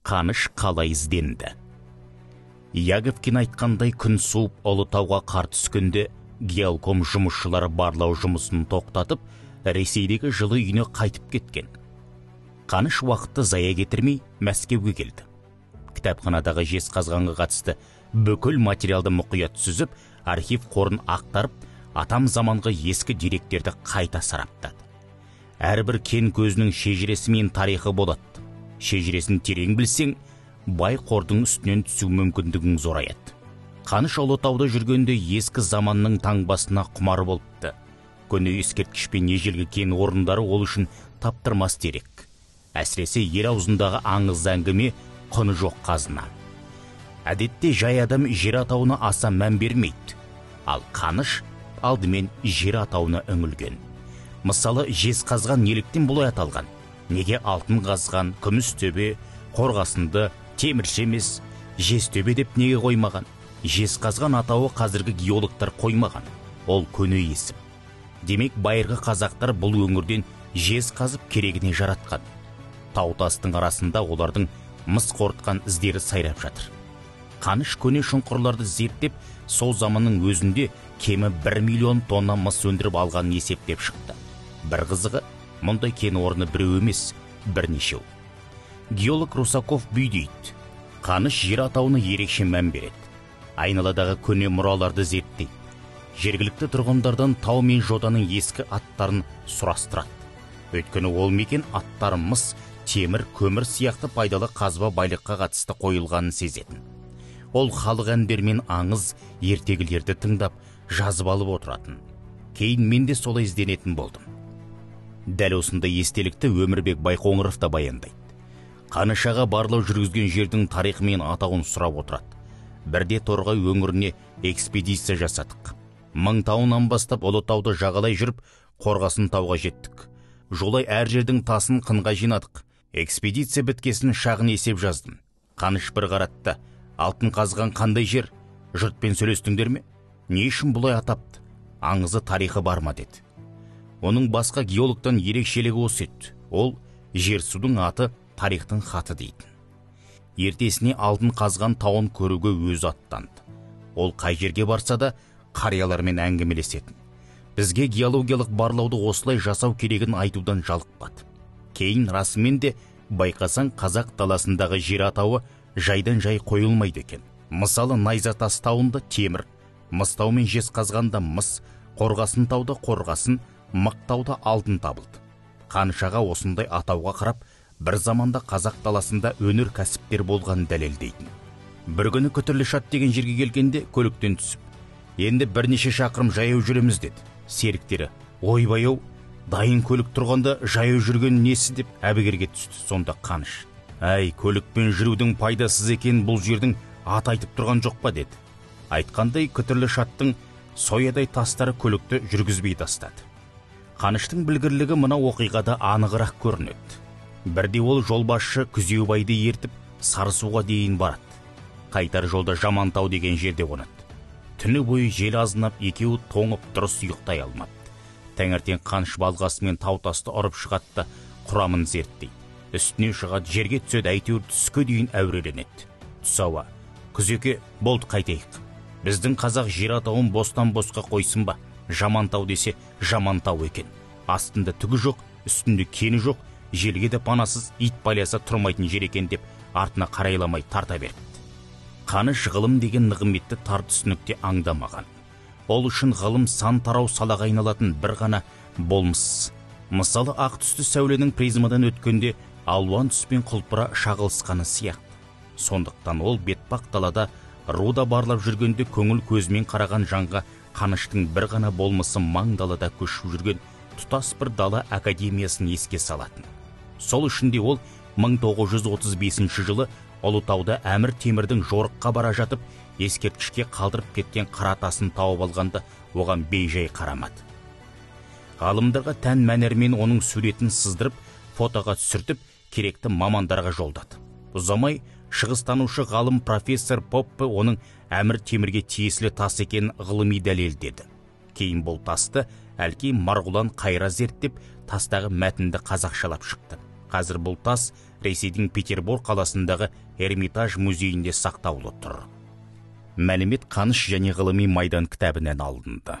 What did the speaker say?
Қаныш қалай ізденді? Яговкин айтқандай күн суып Ұлытауға қар түскенде геолком жұмысшылары барлау жұмысын тоқтатып, Ресейдегі жылы үйіне қайтып кеткен. Қаныш уақытты зая кетірмей Мәскеуге келді. Кітапханадағы жезқазғанға қатысты бүкіл материалды мұқият сүзіп, архив қорын ақтарып, атам заманғы ескі деректерді қайта сараптады. Әрбір кен көзінің шежіресі мен тарихы болады. Шежіресін терең білсең, бай қордың үстінен түсу мүмкіндігің зораяды. Қаныш Ұлытауда жүргенде ескі заманның таңбасына құмар болыпты. Көне ескерткіш пен ежелгі кен орындары ол үшін таптырмас дерек. Әсіресе ер аузындағы аңыз әңгіме құны жоқ қазына. Әдетте жай адам жер атауына аса мән бермейді. Ал Қаныш алдымен жер атауына үңілген. Мысалы, Жезқазған неліктен бұлай аталған? Неге алтын қазған, күміс төбе, Қорғасынды, Темірші емес, Жезтөбе деп неге қоймаған? Жезқазған атауы қазіргі геологтар қоймаған. Ол көне есім. Демек, байырғы қазақтар бұл өңірден жез қазып керегіне жаратқан. Тау-тастың арасында олардың мыс қорытқан іздері сайрап жатыр. Қаныш көне шұңқырларды зерттеп, сол заманның өзінде кемі 1 миллион тонна мыс өндіріп алғанын есептеп шықты. Бір қызығы, мұндай кен орны біреу емес, бірнешеу. Геолог Русаков бүй дейді. Қаныш жер атауына ерекше мән береді. Айналадағы көне мұраларды зерттейді. Жергілікті тұрғындардан тау мен жотаның ескі аттарын сұрастырады. Өйткені ол мекен аттары мыс, темір, көмір сияқты пайдалы қазба байлыққа қатысты қойылғанын сезетін. Ол халық әндер мен аңыз, ертегілерді тыңдап, жазып алып отыратын. Кейін мен де солай ізденетін болдым. Дәл осындай естелікті Өмірбек Байқоңыров та баяндайды. Қанышаға барлау жүргізген жердің тарихы мен атауын сұрап отырады. Бірде Торғай өңіріне экспедиция жасадық. Мыңтауынан бастап Ұлытауды жағалай жүріп, Қорғасын тауға жеттік. Жолай әр жердің тасын қынға жинадық. Экспедиция біткесін шағын есеп жаздым. Қаныш бір қаратты. Алтын қазған қандай жер? Жұртпен сөйлестіңдер ме? Не үшін бұлай атапты? Аңызы тарихы бар ма деді. Оның басқа геологтан ерекшелігі осы еді. Ол жер судың аты тарихтың хаты дейтін. Ертесіне алтын қазған тауын көруге өзі аттанды. Ол қай жерге барса да қариялармен әңгімелесетін. Бізге геологиялық барлауды осылай жасау керегін айтудан жалықпады. Кейін расымен де байқасаң қазақ даласындағы жер атауы жайдан жай қойылмайды екен. Мысалы, Найзатас тауында темір, Мыстау мен Жезқазғанда мыс, Қорғасын тауда Қорғасын, Мақтауда алтын табылды. Қанышаға осындай атауға қарап, бір заманда қазақ даласында өнер кәсіптер болған дәлелдейтін. Бір күні Күтірлішат деген жерге келгенде көліктен түсіп, енді бірнеше шақырым жаяу жүреміз деді. Серіктері, ойбай-ау, дайын көлік тұрғанда жаяу жүрген несі деп әбігерге түсті. Сонда Қаныш, әй, көлікпен жүрудің пайдасыз екен, бұл жердің ат айтып тұрған жоқ па деді. Айтқандай Күтірлішаттың соядай тастары көлікті жүргізбей тастады. Қаныштың білгірлігі мына оқиғада анығырақ көрінеді. Бірде ол жолбасшы Күзеубайды ертіп Сарысуға дейін барады. Қайтар жолда Жамантау деген жерде қонады. Түні бойы жел азынап, екеуі тоңып дұрыс ұйықтай алмапты. Таңертең Қаныш балғасымен тау-тасты ұрып шығатты, құрамын зерттейді. Үстіне шығады, жерге түседі, әйтеуір түске дейін әуреленеді. Түс ауа, Күзеке, болды қайтайық. Біздің қазақ жер атауын бостан босқа қойсын ба? Жамантау десе Жамантау екен. Астында түгі жоқ, үстінде кені жоқ, желге де панасыз, ит паляса тұрмайтын жер екен деп артына қарайламай тарта беріпті. Қаныш ғылым деген нығметті тар түсінікте аңдамаған. Ол үшін ғылым сан тарау салаға айналатын бір ғана болмыс. Мысалы, ақ түсті сәуленің призмадан өткенде алуан түспен құлпыра шағылысқаны сияқты. Сондықтан ол бетпақ далада руда барлап жүргенде көңіл көзімен қараған жанға Қаныштың бір ғана болмысы маң далада көшіп жүрген тұтас бір дала академиясын еске салатын. Сол үшін де ол 1935 жылы Ұлытауда Әмір Темірдің жорыққа бара жатып, ескерткішке қалдырып кеткен қаратасын тауып алғанда оған бейжай қарамады. Ғалымдарға тән мәнермен оның суретін сыздырып, фотоға түсіртіп, керекті мамандарға жолдады. Ұзамай шығыстанушы ғалым профессор Поппе оның Әмір Темірге тиесілі тас екенін ғылыми дәлелдеді. Кейін бұл тасты Әлкей Марғұлан қайра зерттеп, тастағы мәтінді қазақшалап шықты. Қазір бұл тас Ресейдің Петербург қаласындағы Эрмитаж музейінде сақтаулы тұр. Мәлімет Қаныш және ғылыми майдан кітабынан алынды.